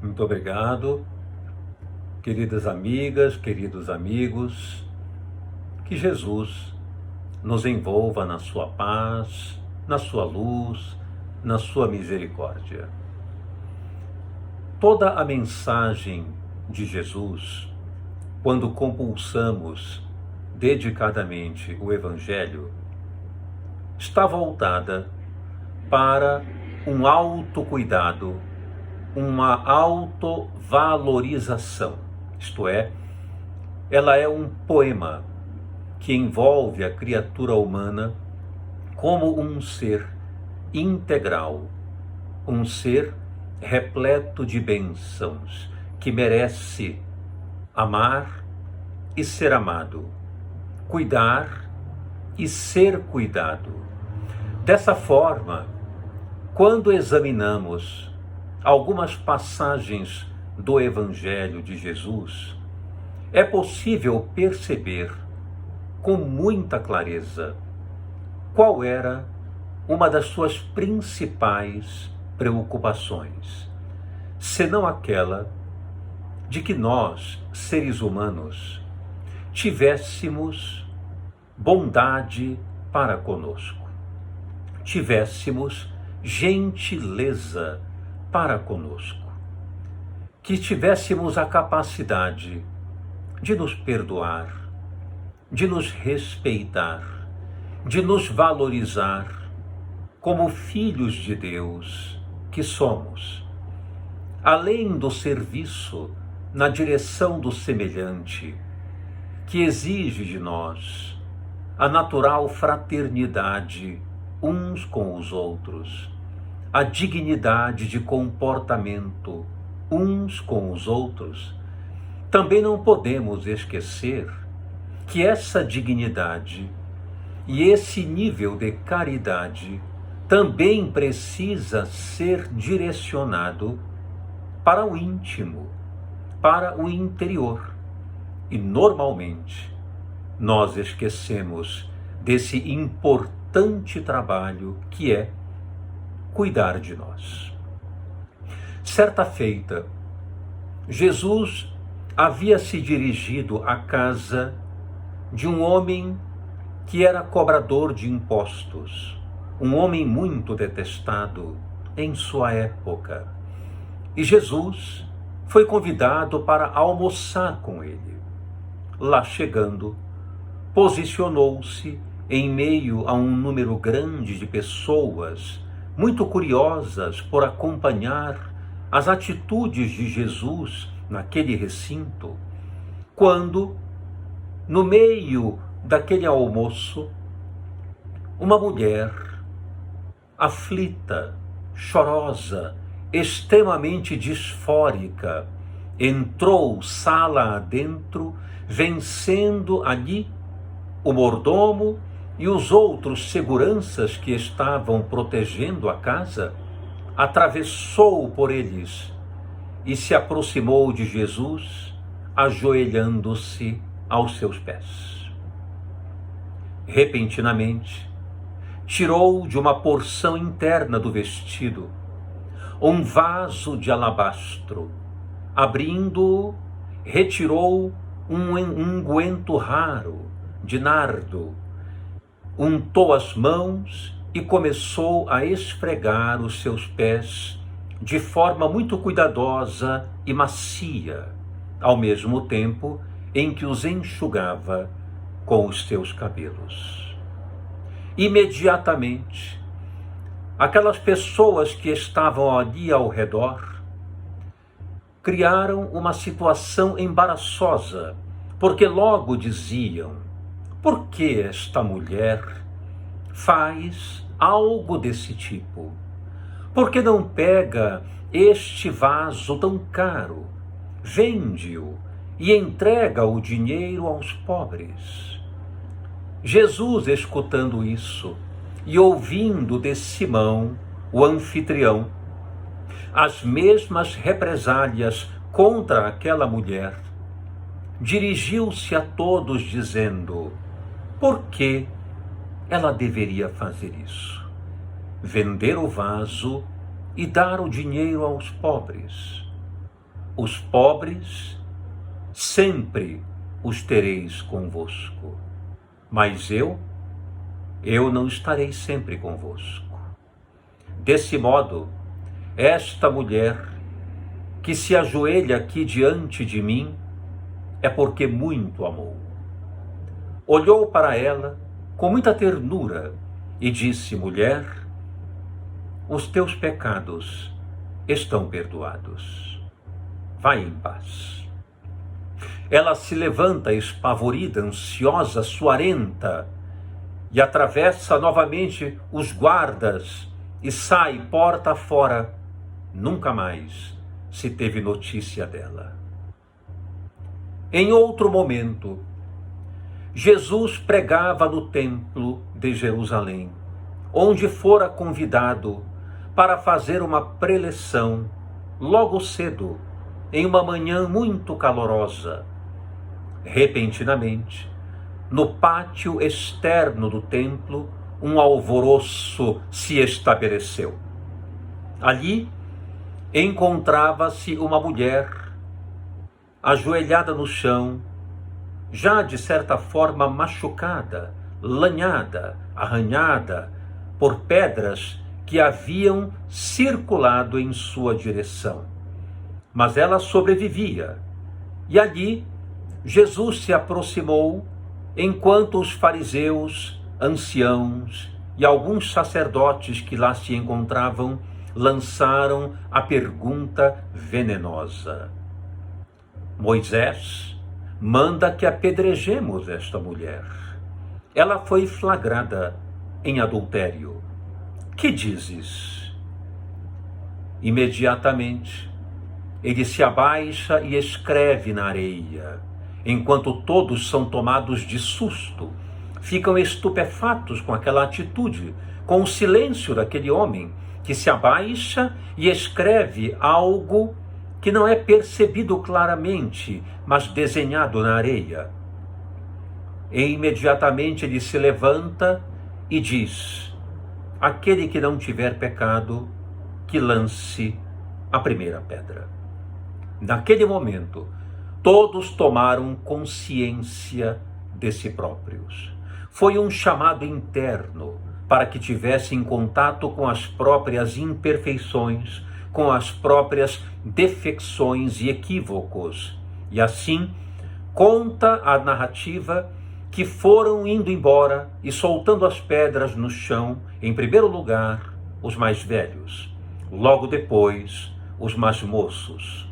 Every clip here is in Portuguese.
Muito obrigado, queridas amigas, queridos amigos. Que Jesus nos envolva na sua paz, na sua luz, na sua misericórdia. Toda a mensagem de Jesus, quando compulsamos dedicadamente o Evangelho, está voltada para um autocuidado, uma autovalorização. Isto é, ela é um poema que envolve a criatura humana como um ser integral, um ser repleto de bênçãos, que merece amar e ser amado, cuidar e ser cuidado. Dessa forma, quando examinamos algumas passagens do Evangelho de Jesus, é possível perceber com muita clareza qual era uma das suas principais preocupações, senão aquela de que nós, seres humanos, tivéssemos bondade para conosco, tivéssemos gentileza para conosco, que tivéssemos a capacidade de nos perdoar, de nos respeitar, de nos valorizar como filhos de Deus que somos. Além do serviço na direção do semelhante, que exige de nós a natural fraternidade uns com os outros, a dignidade de comportamento uns com os outros, também não podemos esquecer que essa dignidade e esse nível de caridade também precisa ser direcionado para o íntimo, para o interior. E normalmente nós esquecemos desse importante trabalho que é cuidar de nós. Certa feita, Jesus havia se dirigido à casa de um homem que era cobrador de impostos, um homem muito detestado em sua época. E Jesus foi convidado para almoçar com ele. Lá chegando, posicionou-se em meio a um número grande de pessoas muito curiosas por acompanhar as atitudes de Jesus naquele recinto, quando, no meio daquele almoço, uma mulher aflita, chorosa, extremamente disfórica, entrou sala adentro, vencendo ali o mordomo e os outros seguranças que estavam protegendo a casa, atravessou por eles e se aproximou de Jesus, ajoelhando-se aos seus pés. Repentinamente, tirou de uma porção interna do vestido um vaso de alabastro. Abrindo-o, retirou um unguento raro de nardo, untou as mãos e começou a esfregar os seus pés de forma muito cuidadosa e macia, ao mesmo tempo em que os enxugava com os seus cabelos. Imediatamente, aquelas pessoas que estavam ali ao redor criaram uma situação embaraçosa, porque logo diziam: por que esta mulher faz algo desse tipo? Por que não pega este vaso tão caro, vende-o e entrega o dinheiro aos pobres? Jesus, escutando isso e ouvindo de Simão, o anfitrião, as mesmas represálias contra aquela mulher, dirigiu-se a todos dizendo: por que ela deveria fazer isso? Vender o vaso e dar o dinheiro aos pobres. Os pobres sempre os tereis convosco, mas eu não estarei sempre convosco. Desse modo, esta mulher que se ajoelha aqui diante de mim é porque muito amou. Olhou para ela com muita ternura e disse: mulher, os teus pecados estão perdoados. Vai em paz. Ela se levanta espavorida, ansiosa, suarenta, e atravessa novamente os guardas e sai porta fora. Nunca mais se teve notícia dela. Em outro momento, Jesus pregava no templo de Jerusalém, onde fora convidado para fazer uma preleção logo cedo, em uma manhã muito calorosa. Repentinamente, no pátio externo do templo, um alvoroço se estabeleceu. Ali encontrava-se uma mulher ajoelhada no chão, já de certa forma machucada, lanhada, arranhada por pedras que haviam circulado em sua direção. Mas ela sobrevivia, e ali Jesus se aproximou, enquanto os fariseus, anciãos e alguns sacerdotes que lá se encontravam lançaram a pergunta venenosa: Moisés manda que apedrejemos esta mulher. Ela foi flagrada em adultério. Que dizes? Imediatamente, ele se abaixa e escreve na areia, enquanto todos são tomados de susto, ficam estupefatos com aquela atitude, com o silêncio daquele homem que se abaixa e escreve algo que não é percebido claramente, mas desenhado na areia. E imediatamente ele se levanta e diz: aquele que não tiver pecado, que lance a primeira pedra. Naquele momento, todos tomaram consciência de si próprios. Foi um chamado interno para que tivessem contato com as próprias imperfeições, com as próprias defecções e equívocos. E assim, conta a narrativa que foram indo embora e soltando as pedras no chão, em primeiro lugar, os mais velhos, logo depois, os mais moços.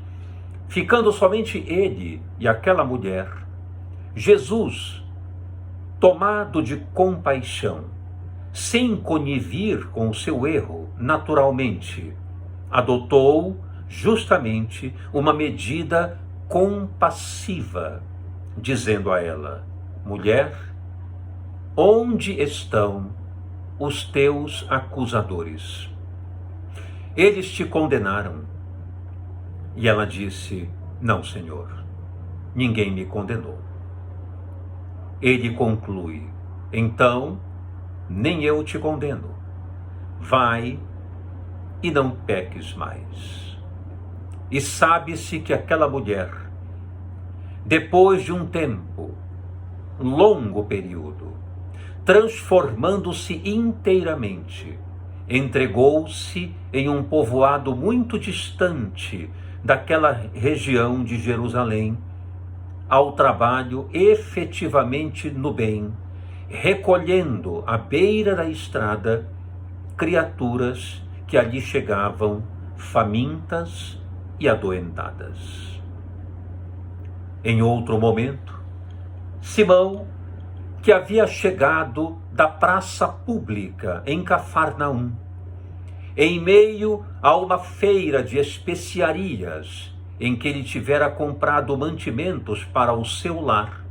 Ficando somente ele e aquela mulher, Jesus, tomado de compaixão, sem conivir com o seu erro, naturalmente, adotou justamente uma medida compassiva, dizendo a ela: mulher, onde estão os teus acusadores? Eles te condenaram? E ela disse: não, Senhor, ninguém me condenou. Ele conclui: então, nem eu te condeno. Vai e não peques mais. E sabe-se que aquela mulher, depois de um tempo, um longo período, transformando-se inteiramente, entregou-se em um povoado muito distante daquela região de Jerusalém, ao trabalho efetivamente no bem, recolhendo à beira da estrada criaturas que ali chegavam famintas e adoentadas. Em outro momento, Simão, que havia chegado da praça pública em Cafarnaum, em meio a uma feira de especiarias, em que ele tivera comprado mantimentos para o seu lar,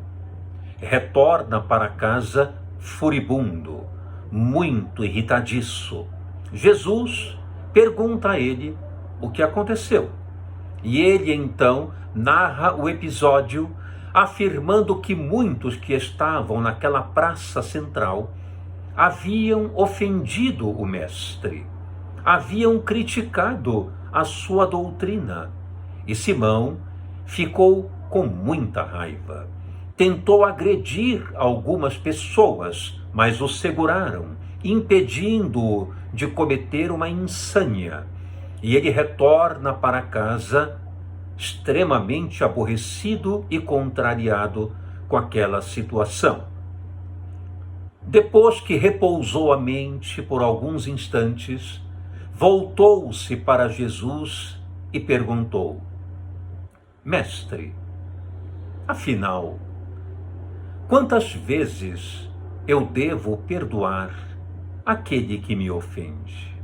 retorna para casa furibundo, muito irritadiço. Jesus pergunta a ele o que aconteceu. E ele então narra o episódio, afirmando que muitos que estavam naquela praça central haviam ofendido o mestre, haviam criticado a sua doutrina E Simão ficou com muita raiva. Tentou agredir algumas pessoas, mas o seguraram, impedindo-o de cometer uma insânia. E ele retorna para casa extremamente aborrecido e contrariado com aquela situação. Depois que repousou a mente por alguns instantes, voltou-se para Jesus e perguntou: Mestre, afinal, quantas vezes eu devo perdoar aquele que me ofende?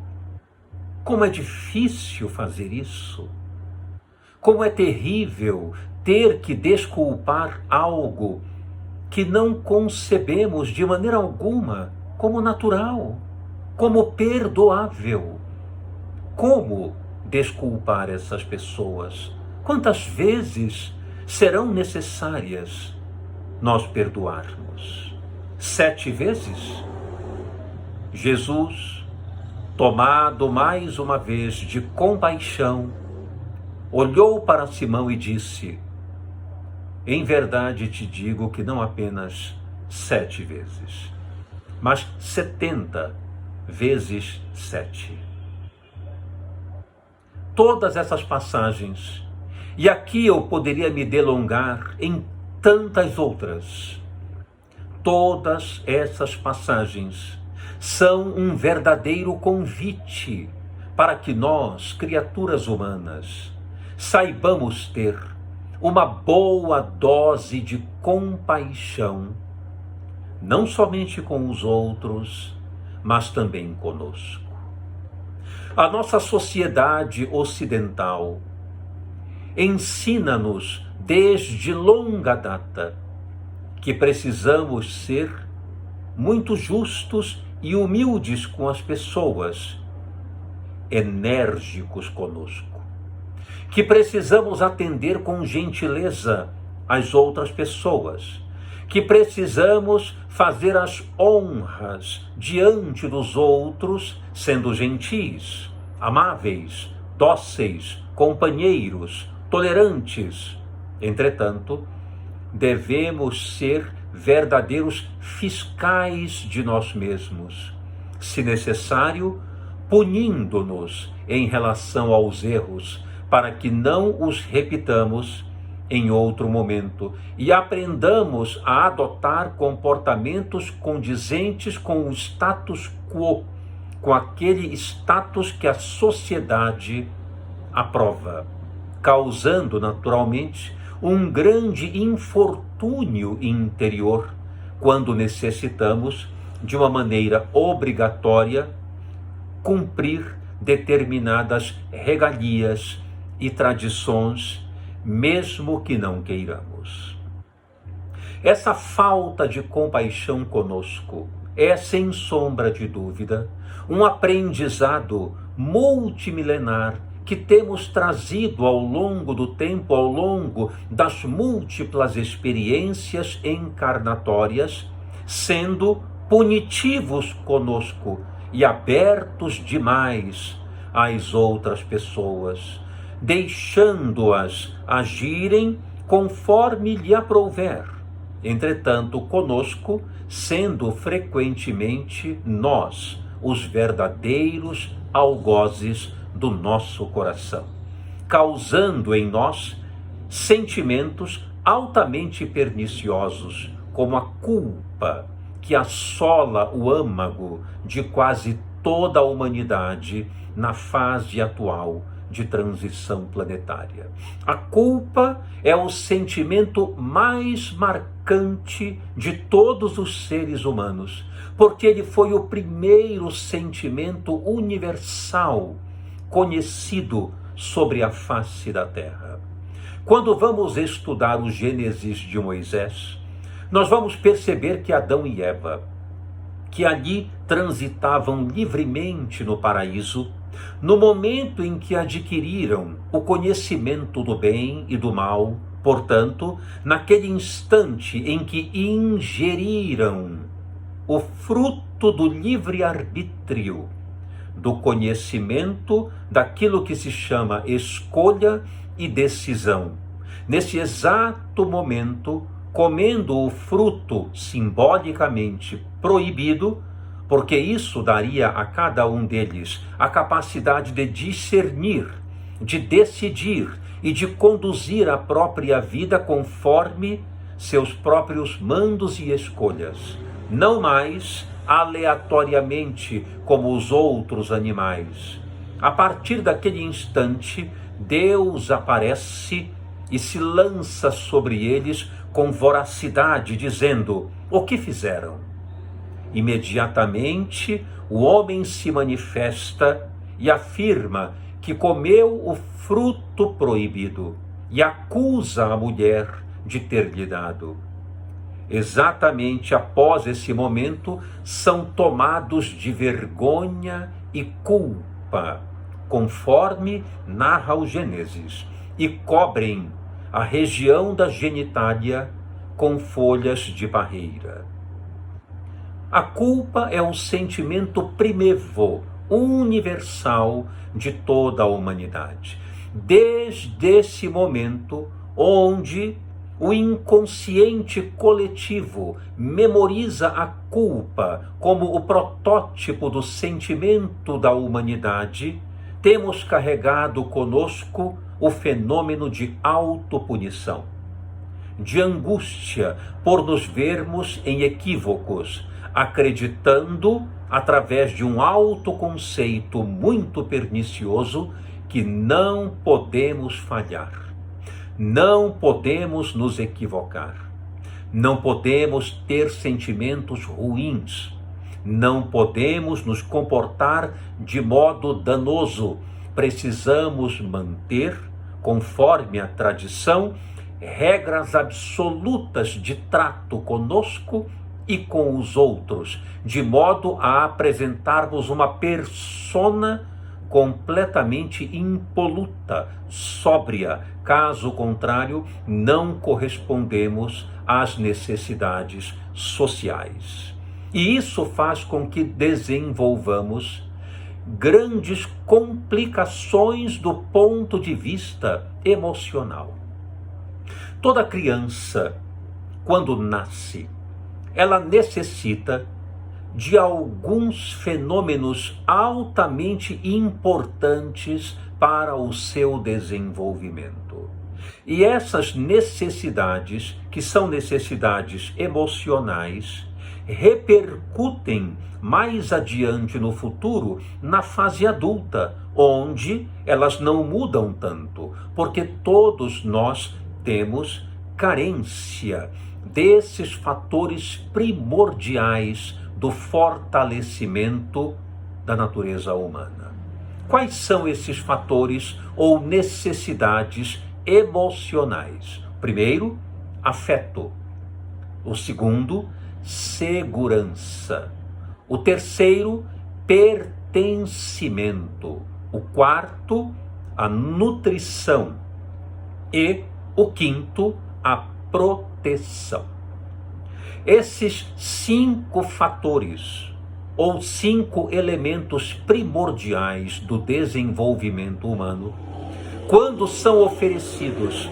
Como é difícil fazer isso! Como é terrível ter que desculpar algo que não concebemos de maneira alguma como natural, como perdoável. Como desculpar essas pessoas? Quantas vezes serão necessárias nós perdoarmos? 7 vezes? Jesus, tomado mais uma vez de compaixão, olhou para Simão e disse: em verdade te digo que não apenas 7 vezes, mas 70 vezes 7. Todas essas passagens, e aqui eu poderia me delongar em tantas outras, todas essas passagens são um verdadeiro convite para que nós, criaturas humanas, saibamos ter uma boa dose de compaixão, não somente com os outros, mas também conosco. A nossa sociedade ocidental ensina-nos desde longa data que precisamos ser muito justos e humildes com as pessoas, enérgicos conosco, que precisamos atender com gentileza as outras pessoas, que precisamos fazer as honras diante dos outros, sendo gentis, amáveis, dóceis, companheiros, tolerantes. Entretanto, devemos ser verdadeiros fiscais de nós mesmos, se necessário, punindo-nos em relação aos erros, para que não os repitamos em outro momento e aprendamos a adotar comportamentos condizentes com o status quo, com aquele status que a sociedade aprova, causando naturalmente um grande infortúnio interior quando necessitamos, de uma maneira obrigatória, cumprir determinadas regalias e tradições, mesmo que não queiramos. Essa falta de compaixão conosco é, sem sombra de dúvida, um aprendizado multimilenar que temos trazido ao longo do tempo, ao longo das múltiplas experiências encarnatórias, sendo punitivos conosco e abertos demais às outras pessoas, deixando-as agirem conforme lhe aprouver. Entretanto, conosco, sendo frequentemente nós os verdadeiros algozes do nosso coração, causando em nós sentimentos altamente perniciosos, como a culpa, que assola o âmago de quase toda a humanidade na fase atual de transição planetária. A culpa é o sentimento mais marcante de todos os seres humanos, porque ele foi o primeiro sentimento universal conhecido sobre a face da Terra. Quando vamos estudar o Gênesis de Moisés, nós vamos perceber que Adão e Eva, que ali transitavam livremente no paraíso, no momento em que adquiriram o conhecimento do bem e do mal, portanto, naquele instante em que ingeriram o fruto do livre-arbítrio, do conhecimento daquilo que se chama escolha e decisão. Nesse exato momento, comendo o fruto simbolicamente proibido, porque isso daria a cada um deles a capacidade de discernir, de decidir e de conduzir a própria vida conforme seus próprios mandos e escolhas, não mais aleatoriamente como os outros animais. A partir daquele instante, Deus aparece e se lança sobre eles com voracidade, dizendo: o que fizeram? Imediatamente o homem se manifesta e afirma que comeu o fruto proibido e acusa a mulher de ter lhe dado. Exatamente após esse momento, são tomados de vergonha e culpa, conforme narra o Gênesis, e cobrem a região da genitália com folhas de barreira. A culpa é o sentimento primevo, universal de toda a humanidade. Desde esse momento, onde o inconsciente coletivo memoriza a culpa como o protótipo do sentimento da humanidade, temos carregado conosco o fenômeno de autopunição, de angústia por nos vermos em equívocos, acreditando, através de um autoconceito muito pernicioso, que não podemos falhar. Não podemos nos equivocar, não podemos ter sentimentos ruins, não podemos nos comportar de modo danoso. Precisamos manter, conforme a tradição, regras absolutas de trato conosco e com os outros, de modo a apresentarmos uma persona completamente impoluta, sóbria. Caso contrário, não correspondemos às necessidades sociais. E isso faz com que desenvolvamos grandes complicações do ponto de vista emocional. Toda criança, quando nasce, ela necessita de alguns fenômenos altamente importantes para o seu desenvolvimento. E essas necessidades, que são necessidades emocionais, repercutem mais adiante no futuro, na fase adulta, onde elas não mudam tanto, porque todos nós temos carência desses fatores primordiais do fortalecimento da natureza humana. Quais são esses fatores ou necessidades emocionais? Primeiro, afeto. O segundo, segurança. O terceiro, pertencimento. O quarto, a nutrição. E o quinto, a proteção. Esses 5 fatores, ou 5 elementos primordiais do desenvolvimento humano, quando são oferecidos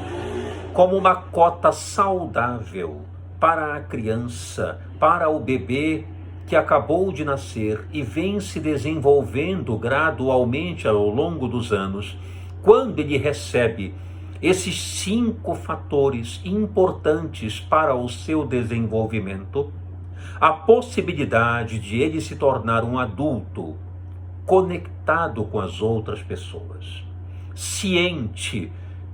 como uma cota saudável para a criança, para o bebê que acabou de nascer e vem se desenvolvendo gradualmente ao longo dos anos, quando ele recebe esses 5 fatores importantes para o seu desenvolvimento, a possibilidade de ele se tornar um adulto conectado com as outras pessoas, ciente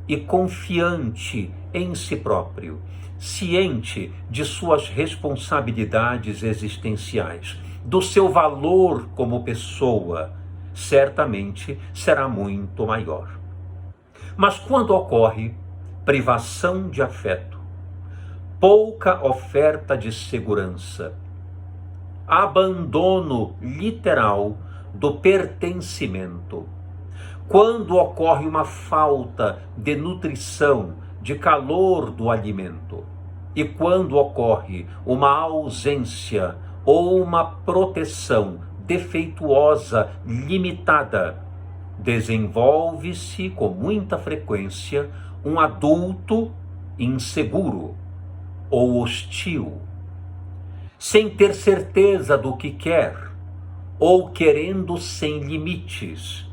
e confiante em si próprio, ciente de suas responsabilidades existenciais, do seu valor como pessoa, certamente será muito maior. Mas quando ocorre privação de afeto, pouca oferta de segurança, abandono literal do pertencimento, quando ocorre uma falta de nutrição, de calor do alimento, e quando ocorre uma ausência ou uma proteção defeituosa, limitada, desenvolve-se com muita frequência um adulto inseguro ou hostil, sem ter certeza do que quer, ou querendo sem limites,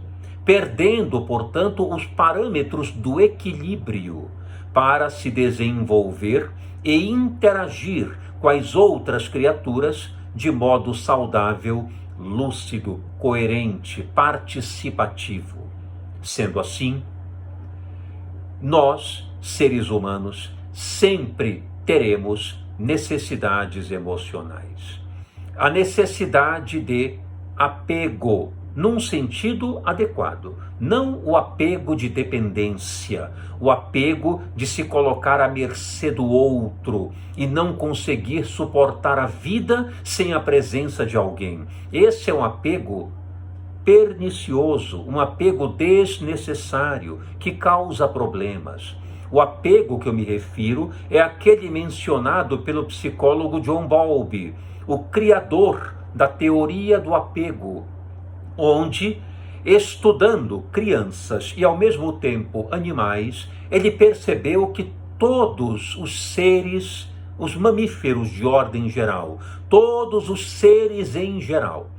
perdendo, portanto, os parâmetros do equilíbrio para se desenvolver e interagir com as outras criaturas de modo saudável, lúcido, coerente, participativo. Sendo assim, nós, seres humanos, sempre teremos necessidades emocionais. A necessidade de apego, num sentido adequado, não o apego de dependência, o apego de se colocar à mercê do outro e não conseguir suportar a vida sem a presença de alguém. Esse é um apego pernicioso, um apego desnecessário que causa problemas. O apego que eu me refiro é aquele mencionado pelo psicólogo John Bowlby, o criador da teoria do apego, onde, estudando crianças e ao mesmo tempo animais, ele percebeu que todos os seres, os mamíferos de ordem geral, todos os seres em geral,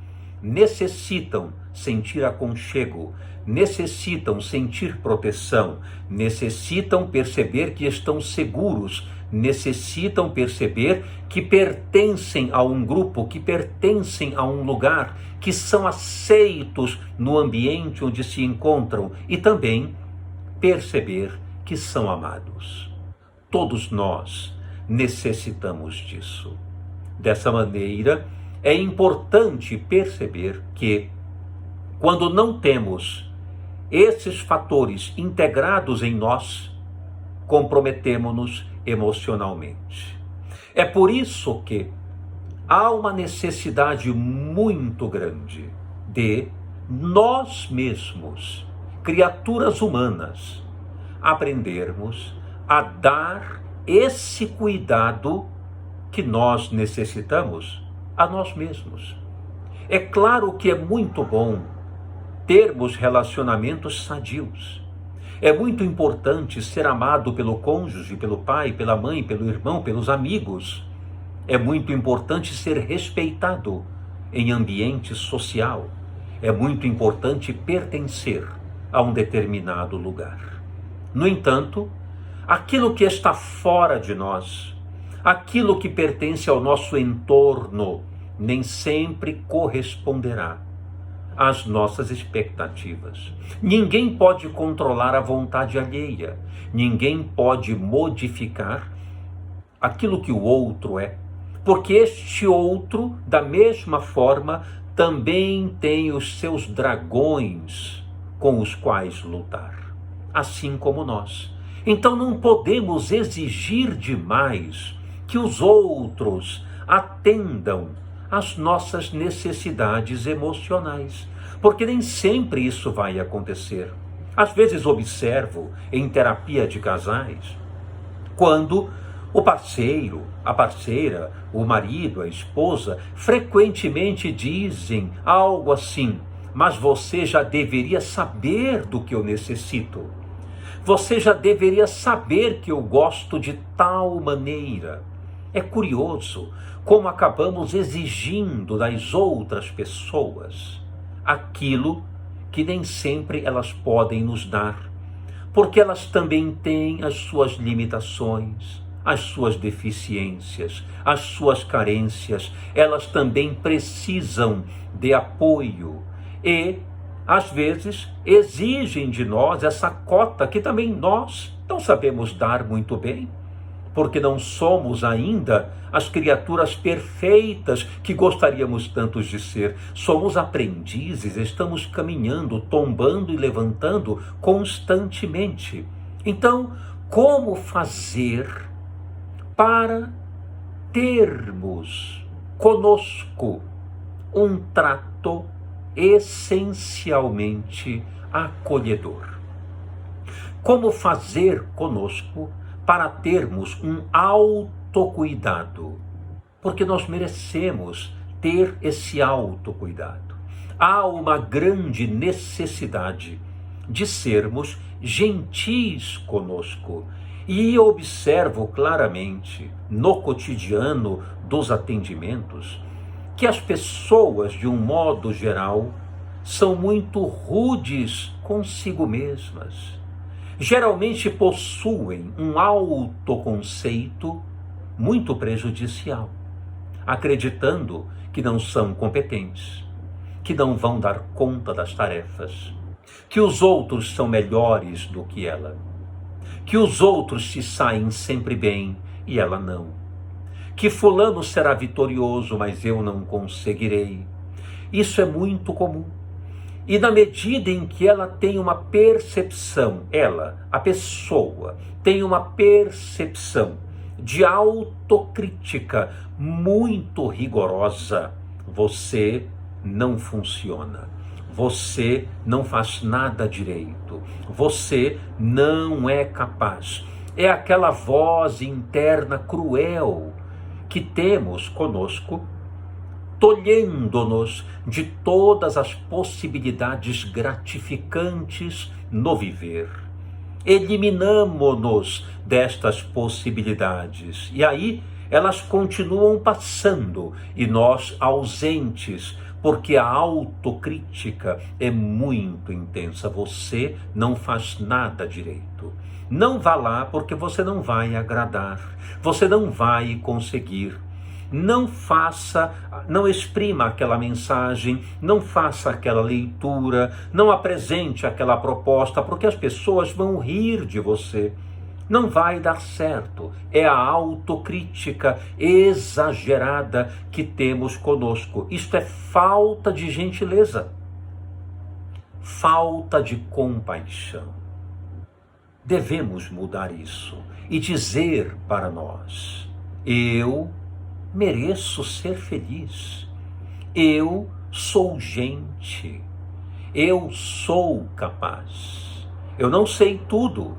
necessitam sentir aconchego, necessitam sentir proteção, necessitam perceber que estão seguros, necessitam perceber que pertencem a um grupo, que pertencem a um lugar, que são aceitos no ambiente onde se encontram e também perceber que são amados. Todos nós necessitamos disso. Dessa maneira, é importante perceber que, quando não temos esses fatores integrados em nós, comprometemo-nos emocionalmente. É por isso que há uma necessidade muito grande de nós mesmos, criaturas humanas, aprendermos a dar esse cuidado que nós necessitamos a nós mesmos. É claro que é muito bom termos relacionamentos sadios. É muito importante ser amado pelo cônjuge, pelo pai, pela mãe, pelo irmão, pelos amigos. É muito importante ser respeitado em ambiente social. É muito importante pertencer a um determinado lugar. No entanto, aquilo que está fora de nós, aquilo que pertence ao nosso entorno, nem sempre corresponderá às nossas expectativas. Ninguém pode controlar a vontade alheia. Ninguém pode modificar aquilo que o outro é, porque este outro, da mesma forma, também tem os seus dragões com os quais lutar, assim como nós. Então não podemos exigir demais que os outros atendam às nossas necessidades emocionais, porque nem sempre isso vai acontecer. Às vezes observo em terapia de casais, quando o parceiro, a parceira, o marido, a esposa, frequentemente dizem algo assim: mas você já deveria saber do que eu necessito. Você já deveria saber que eu gosto de tal maneira. É curioso como acabamos exigindo das outras pessoas aquilo que nem sempre elas podem nos dar, porque elas também têm as suas limitações, as suas deficiências, as suas carências. Elas também precisam de apoio e, às vezes, exigem de nós essa cota que também nós não sabemos dar muito bem, porque não somos ainda as criaturas perfeitas que gostaríamos tanto de ser. Somos aprendizes, estamos caminhando, tombando e levantando constantemente. Então, como fazer para termos conosco um trato essencialmente acolhedor? Como fazer conosco para termos um autocuidado? Porque nós merecemos ter esse autocuidado. há uma grande necessidade de sermos gentis conosco. E observo claramente no cotidiano dos atendimentos que as pessoas, de um modo geral, são muito rudes consigo mesmas. Geralmente possuem um autoconceito muito prejudicial, acreditando que não são competentes, que não vão dar conta das tarefas, que os outros são melhores do que ela, que os outros se saem sempre bem e ela não, que fulano será vitorioso, mas eu não conseguirei. Isso é muito comum. E na medida em que ela tem uma percepção, a pessoa, tem uma percepção de autocrítica muito rigorosa, você não funciona. Você não faz nada direito. Você não é capaz. É aquela voz interna cruel que temos conosco, tolhendo-nos de todas as possibilidades gratificantes no viver. Eliminamo-nos destas possibilidades. E aí elas continuam passando e nós ausentes, porque a autocrítica é muito intensa. Você não faz nada direito. Não vá lá porque você não vai agradar. Você não vai conseguir. Não faça, não exprima aquela mensagem, não faça aquela leitura, não apresente aquela proposta, porque as pessoas vão rir de você. Não vai dar certo. É a autocrítica exagerada que temos conosco. Isto é falta de gentileza, falta de compaixão. Devemos mudar isso e dizer para nós: eu mereço ser feliz, eu sou gente, eu sou capaz. Eu não sei tudo,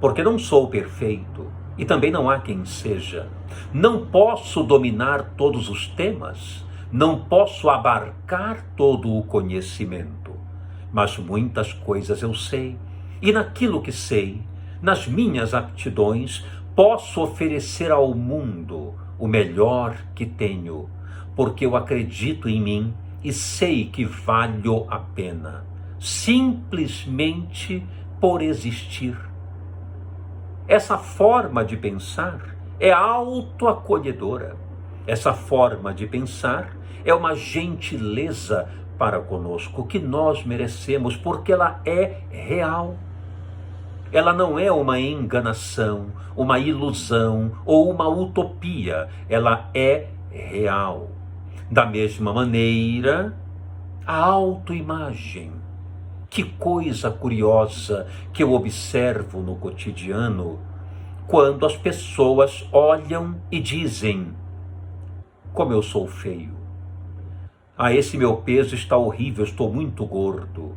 porque não sou perfeito e também não há quem seja. Não posso dominar todos os temas, não posso abarcar todo o conhecimento, mas muitas coisas eu sei, e naquilo que sei, nas minhas aptidões, posso oferecer ao mundo o melhor que tenho, porque eu acredito em mim e sei que valho a pena, simplesmente por existir. Essa forma de pensar é autoacolhedora. Essa forma de pensar é uma gentileza para conosco que nós merecemos, porque ela é real. Ela não é uma enganação, uma ilusão ou uma utopia. Ela é real. Da mesma maneira, a autoimagem. Que coisa curiosa que eu observo no cotidiano, quando as pessoas olham e dizem: como eu sou feio. Esse meu peso está horrível, estou muito gordo.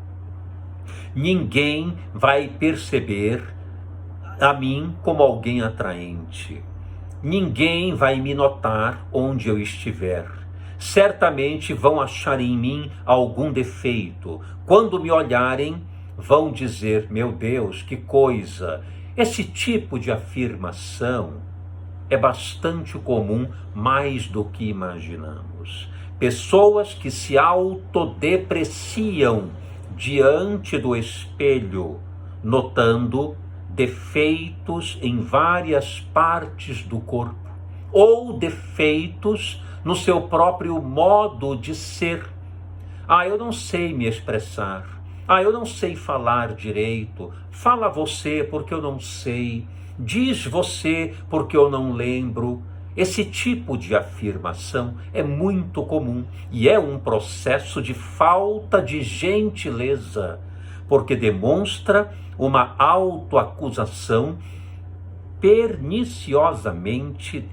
Ninguém vai perceber a mim como alguém atraente. Ninguém vai me notar onde eu estiver. Certamente vão achar em mim algum defeito. Quando me olharem, vão dizer: meu Deus, que coisa! Esse tipo de afirmação é bastante comum, mais do que imaginamos. Pessoas que se autodepreciam diante do espelho, notando defeitos em várias partes do corpo, ou defeitos no seu próprio modo de ser. Eu não sei me expressar. Eu não sei falar direito. Fala você, porque eu não sei. Diz você, porque eu não lembro. Esse tipo de afirmação é muito comum e é um processo de falta de gentileza, porque demonstra uma autoacusação perniciosamente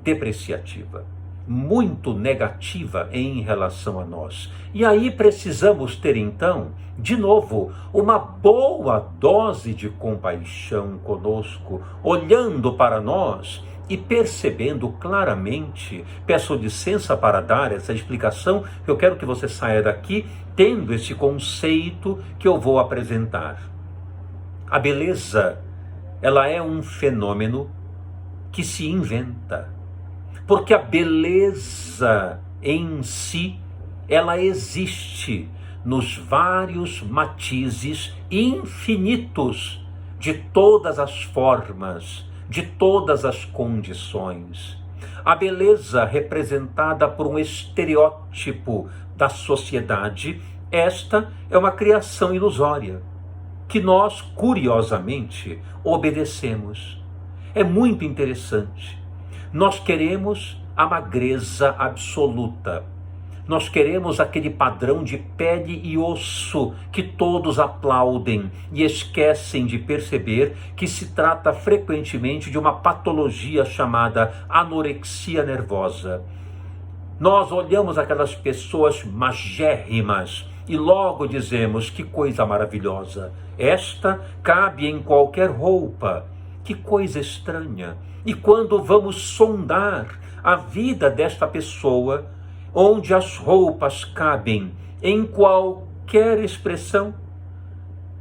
depreciativa, muito negativa em relação a nós. E aí precisamos ter então, de novo, uma boa dose de compaixão conosco, olhando para nós e percebendo claramente, peço licença para dar essa explicação, eu quero que você saia daqui tendo esse conceito que eu vou apresentar. A beleza, ela é um fenômeno que se inventa, porque a beleza em si, ela existe nos vários matizes infinitos de todas as formas, de todas as condições. A beleza representada por um estereótipo da sociedade, esta é uma criação ilusória, que nós, curiosamente, obedecemos. É muito interessante. Nós queremos a magreza absoluta. Nós queremos aquele padrão de pele e osso que todos aplaudem e esquecem de perceber que se trata frequentemente de uma patologia chamada anorexia nervosa. Nós olhamos aquelas pessoas magérrimas e logo dizemos: que coisa maravilhosa, esta cabe em qualquer roupa, que coisa estranha. E quando vamos sondar a vida desta pessoa, onde as roupas cabem em qualquer expressão,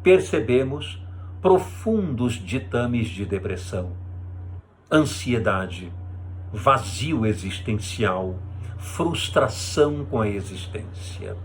percebemos profundos ditames de depressão, ansiedade, vazio existencial, frustração com a existência.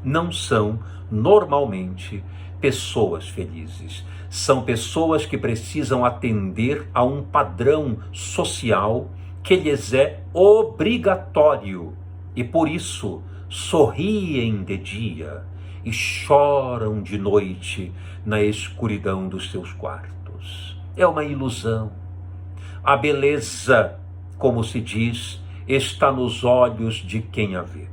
Não são, normalmente, pessoas felizes. São pessoas que precisam atender a um padrão social que lhes é obrigatório. E por isso sorriem de dia e choram de noite na escuridão dos seus quartos. É uma ilusão. A beleza, como se diz, está nos olhos de quem a vê.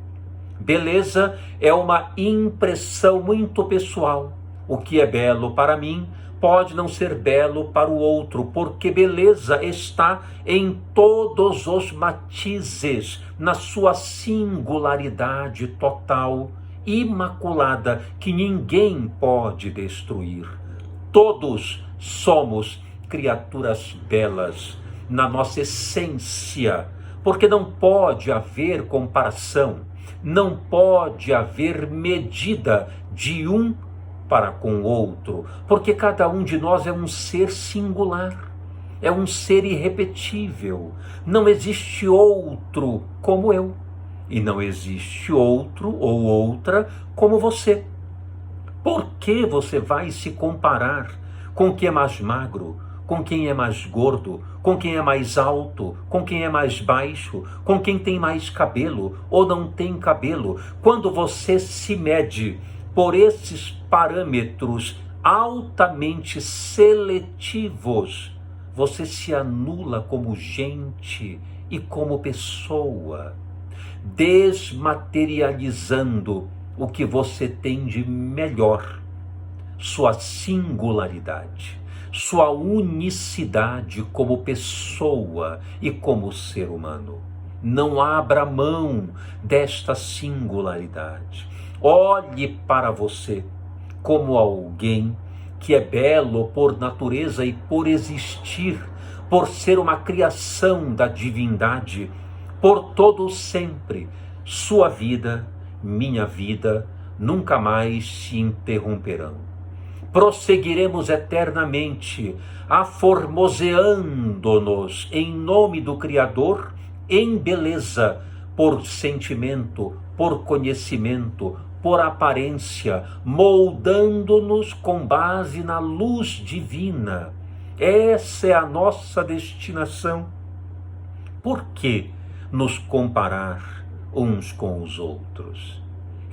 Beleza é uma impressão muito pessoal. O que é belo para mim pode não ser belo para o outro, porque beleza está em todos os matizes, na sua singularidade total, imaculada, que ninguém pode destruir. Todos somos criaturas belas na nossa essência, porque não pode haver comparação, não pode haver medida de um para com o outro, porque cada um de nós é um ser singular, é um ser irrepetível. Não existe outro como eu, e não existe outro ou outra como você. Por que você vai se comparar com quem é mais magro, com quem é mais gordo, com quem é mais alto, com quem é mais baixo, com quem tem mais cabelo ou não tem cabelo? Quando você se mede por esses parâmetros altamente seletivos, você se anula como gente e como pessoa, desmaterializando o que você tem de melhor, sua singularidade, sua unicidade como pessoa e como ser humano. Não abra mão desta singularidade. Olhe para você como alguém que é belo por natureza e por existir, por ser uma criação da divindade, por todo sempre. Sua vida, minha vida, nunca mais se interromperão. Prosseguiremos eternamente, aformoseando-nos em nome do Criador, em beleza, por sentimento, por conhecimento, por aparência, moldando-nos com base na luz divina. Essa é a nossa destinação. Por que nos comparar uns com os outros?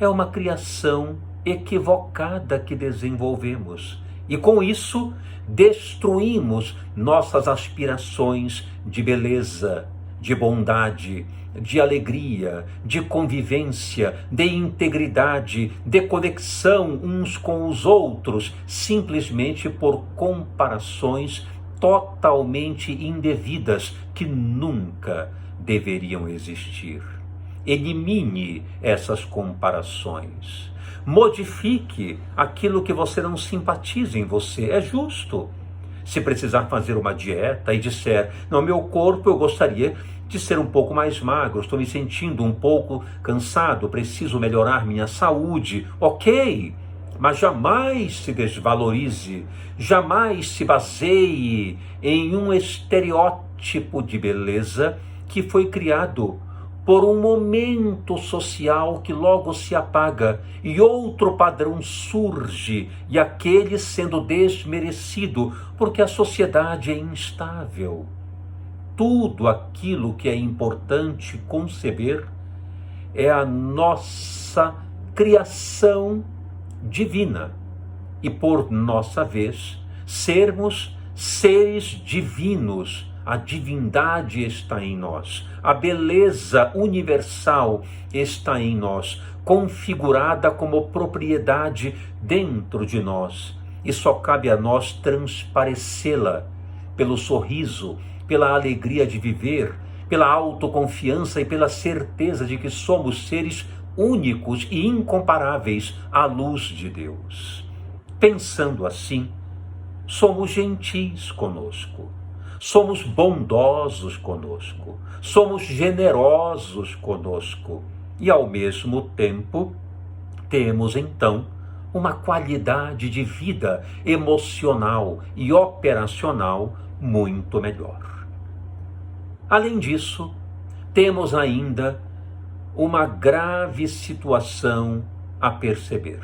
É uma criação equivocada que desenvolvemos, e com isso destruímos nossas aspirações de beleza, de bondade, de alegria, de convivência, de integridade, de conexão uns com os outros, simplesmente por comparações totalmente indevidas que nunca deveriam existir. Elimine essas comparações. Modifique aquilo que você não simpatiza em você. É justo. se precisar fazer uma dieta e disser, não, meu corpo eu gostaria de ser um pouco mais magro, estou me sentindo um pouco cansado, preciso melhorar minha saúde, ok, mas jamais se desvalorize, jamais se baseie em um estereótipo de beleza que foi criado por um momento social que logo se apaga e outro padrão surge, e aquele sendo desmerecido, porque a sociedade é instável. Tudo aquilo que é importante conceber é a nossa criação divina e, por nossa vez, sermos seres divinos. A divindade está em nós, a beleza universal está em nós, configurada como propriedade dentro de nós, e só cabe a nós transparecê-la pelo sorriso, pela alegria de viver, pela autoconfiança e pela certeza de que somos seres únicos e incomparáveis à luz de Deus. Pensando assim, somos gentis conosco, somos bondosos conosco, somos generosos conosco e, ao mesmo tempo, temos então uma qualidade de vida emocional e operacional muito melhor. Além disso, temos ainda uma grave situação a perceber.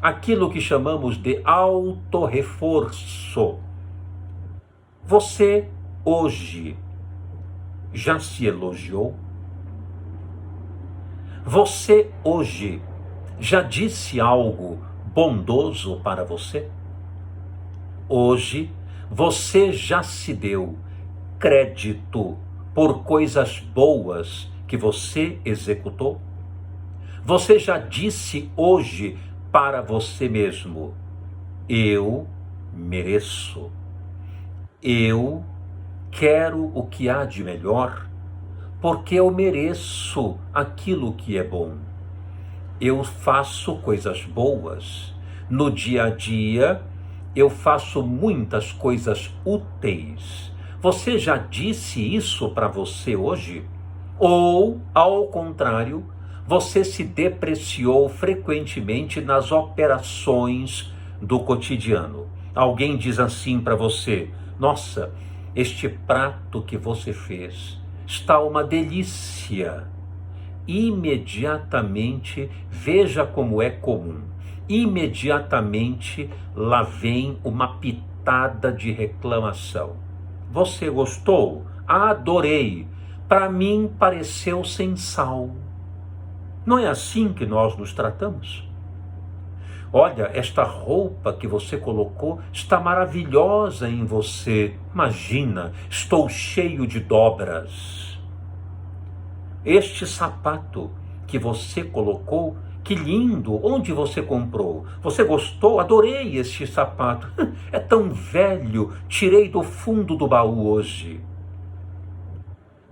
Aquilo que chamamos de autorreforço. Você hoje já se elogiou? Você hoje já disse algo bondoso para você? Hoje você já se deu crédito por coisas boas que você executou? Você já disse hoje para você mesmo, eu mereço, eu quero o que há de melhor, porque eu mereço aquilo que é bom. Eu faço coisas boas. No dia a dia, eu faço muitas coisas úteis. Você já disse isso para você hoje? Ou, ao contrário, você se depreciou frequentemente nas operações do cotidiano? Alguém diz assim para você, nossa, este prato que você fez está uma delícia. Imediatamente, veja como é comum, imediatamente lá vem uma pitada de reclamação. Você gostou? Adorei. Para mim pareceu sem sal. Não é assim que nós nos tratamos? Olha, esta roupa que você colocou está maravilhosa em você. Imagina, estou cheio de dobras. Este sapato que você colocou, que lindo, onde você comprou? Você gostou? Adorei este sapato. É tão velho, tirei do fundo do baú hoje.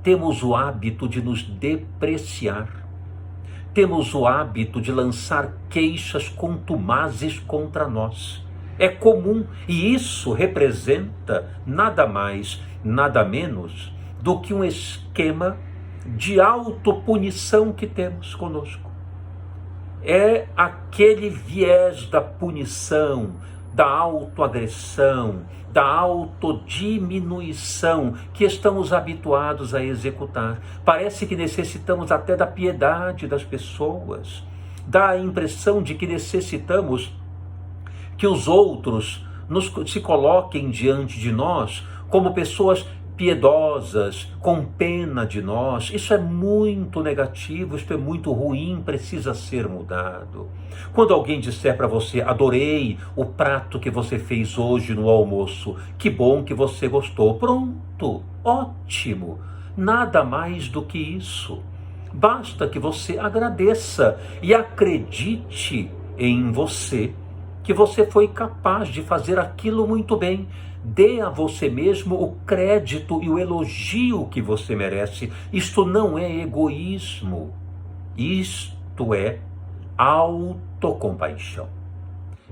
Temos o hábito de nos depreciar. Temos o hábito de lançar queixas contumazes contra nós. É comum, e isso representa nada mais, nada menos do que um esquema de autopunição que temos conosco. É aquele viés da punição, da autoagressão, da autodiminuição que estamos habituados a executar. Parece que necessitamos até da piedade das pessoas. Dá a impressão de que necessitamos que os outros se coloquem diante de nós como pessoas piedosas, com pena de nós. Isso é muito negativo, isso é muito ruim, precisa ser mudado. Quando alguém disser para você, adorei o prato que você fez hoje no almoço, que bom que você gostou, pronto, ótimo, nada mais do que isso. Basta que você agradeça e acredite em você, que você foi capaz de fazer aquilo muito bem. Dê a você mesmo o crédito e o elogio que você merece. Isto não é egoísmo. Isto é autocompaixão.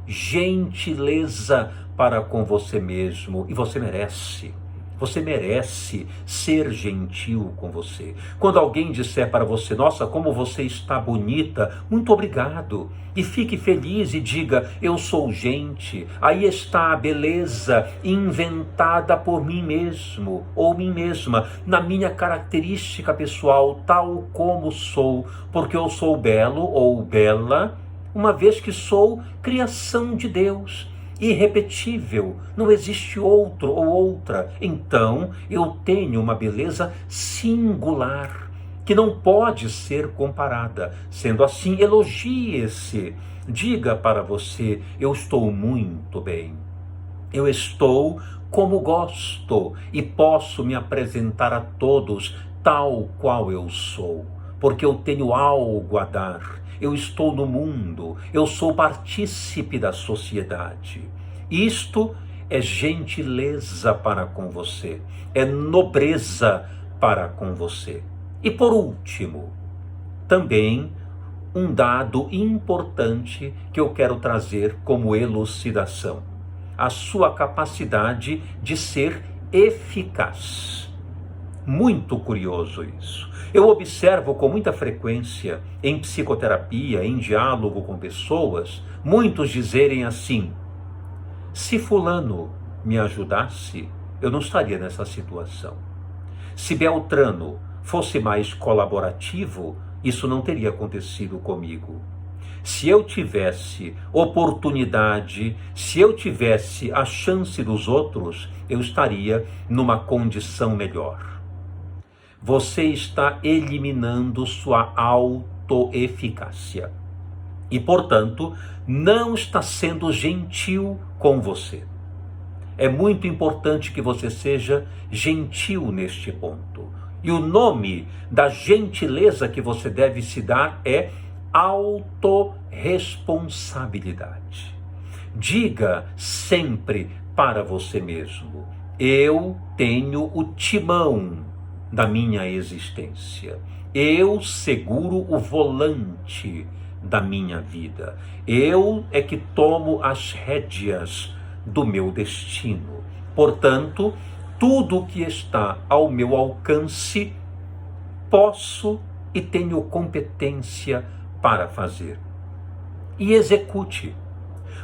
gentileza para com você mesmo. E você merece. Você merece ser gentil com você. Quando alguém disser para você, nossa, como você está bonita, muito obrigado. E fique feliz e diga, eu sou gente. Aí está a beleza inventada por mim mesmo ou mim mesma, na minha característica pessoal, tal como sou, porque eu sou belo ou bela, uma vez que sou criação de Deus. Irrepetível, não existe outro ou outra. Então eu tenho uma beleza singular, que não pode ser comparada. Sendo assim, elogie-se, diga para você, eu estou muito bem, eu estou como gosto e posso me apresentar a todos tal qual eu sou, porque eu tenho algo a dar. Eu estou no mundo, eu sou partícipe da sociedade. Isto é gentileza para com você, é nobreza para com você. E por último, também um dado importante que eu quero trazer como elucidação: a sua capacidade de ser eficaz. Muito curioso isso. Eu observo com muita frequência em psicoterapia, em diálogo com pessoas, muitos dizerem assim: se fulano me ajudasse, eu não estaria nessa situação. Se Beltrano fosse mais colaborativo, isso não teria acontecido comigo. Se eu tivesse oportunidade, se eu tivesse a chance dos outros, eu estaria numa condição melhor. Você está eliminando sua autoeficácia e, portanto, não está sendo gentil com você. É muito importante que você seja gentil neste ponto. E o nome da gentileza que você deve se dar é autorresponsabilidade. Diga sempre para você mesmo: eu tenho o timão da minha existência. Eu seguro o volante da minha vida. Eu é que tomo as rédeas do meu destino. Portanto, tudo que está ao meu alcance, posso e tenho competência para fazer. E execute.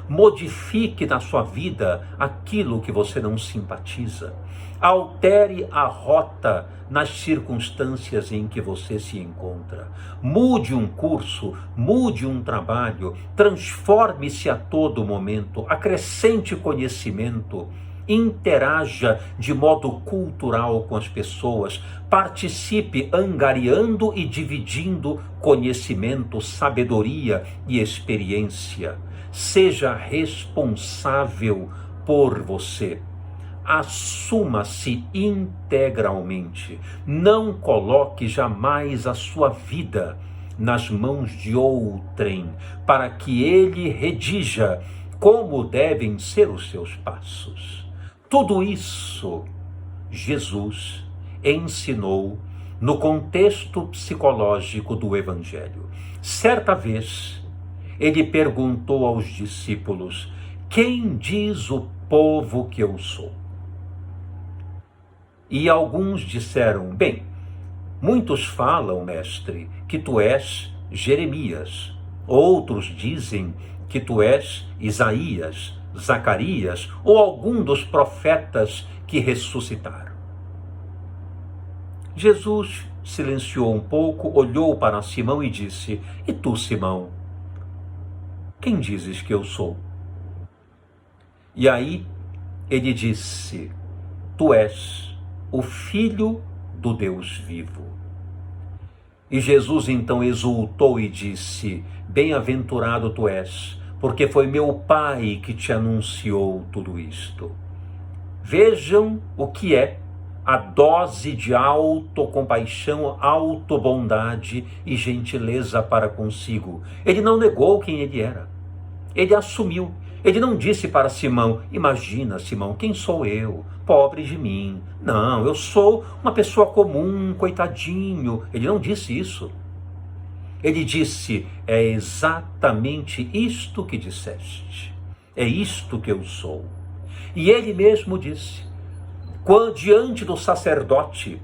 Modifique na sua vida aquilo que você não simpatiza. Altere a rota nas circunstâncias em que você se encontra. Mude um curso, mude um trabalho, transforme-se a todo momento, acrescente conhecimento, interaja de modo cultural com as pessoas, participe angariando e dividindo conhecimento, sabedoria e experiência. Seja responsável por você. Assuma-se integralmente. Não coloque jamais a sua vida nas mãos de outrem, para que ele redija como devem ser os seus passos. Tudo isso Jesus ensinou no contexto psicológico do Evangelho. Certa vez, ele perguntou aos discípulos: quem diz o povo que eu sou? E alguns disseram: bem, muitos falam, mestre, que tu és Jeremias. Outros dizem que tu és Isaías, Zacarias ou algum dos profetas que ressuscitaram. Jesus silenciou um pouco, olhou para Simão e disse: e tu, Simão, quem dizes que eu sou? E aí ele disse: tu és o Filho do Deus vivo. E Jesus então exultou e disse: bem-aventurado tu és, porque foi meu Pai que te anunciou tudo isto. Vejam o que é a dose de autocompaixão, autobondade e gentileza para consigo. Ele não negou quem ele era. Ele assumiu. Ele não disse para Simão: imagina, Simão, quem sou eu? Pobre de mim. Não, eu sou uma pessoa comum, coitadinho. Ele não disse isso. Ele disse: é exatamente isto que disseste. é isto que eu sou. E ele mesmo disse, diante do sacerdote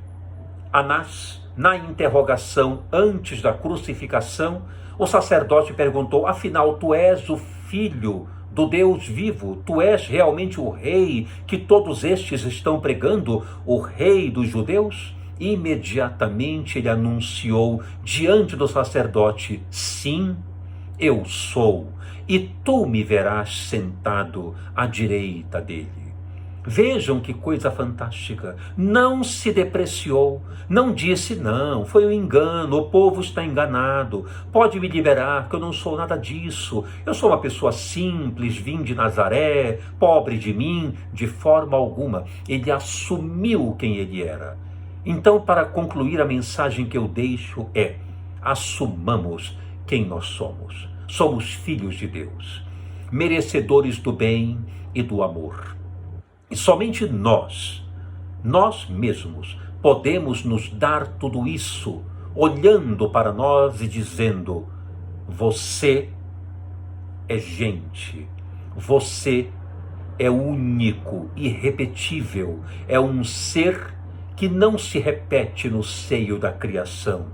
Anás, na interrogação antes da crucificação, o sacerdote perguntou, afinal, tu és o filho do Deus vivo? Tu és realmente o rei que todos estes estão pregando, o rei dos judeus? Imediatamente ele anunciou diante do sacerdote, sim, eu sou, e tu me verás sentado à direita dele. Vejam que coisa fantástica, não se depreciou, não disse, não, foi um engano, o povo está enganado, pode me liberar, porque eu não sou nada disso, eu sou uma pessoa simples, vim de Nazaré, pobre de mim, de forma alguma. Ele assumiu quem ele era. Então, para concluir, a mensagem que eu deixo é, assumamos quem nós somos. Somos filhos de Deus, merecedores do bem e do amor. E somente nós mesmos, podemos nos dar tudo isso, olhando para nós e dizendo, você é gente, você é único, irrepetível, é um ser que não se repete no seio da criação.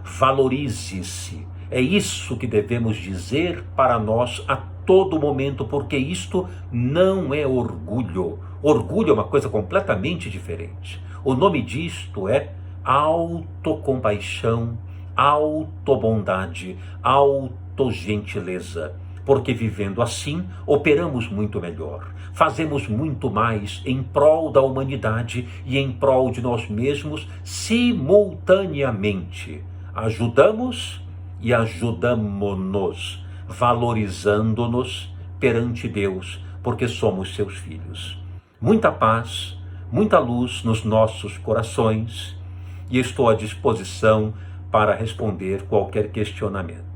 Valorize-se, é isso que devemos dizer para nós a todo momento, porque isto não é orgulho. Orgulho é uma coisa completamente diferente. O nome disto é autocompaixão, autobondade, autogentileza. Porque vivendo assim, operamos muito melhor, fazemos muito mais em prol da humanidade e em prol de nós mesmos simultaneamente. Ajudamos e ajudamo-nos, valorizando-nos perante Deus, porque somos seus filhos. Muita paz, muita luz nos nossos corações, e estou à disposição para responder qualquer questionamento.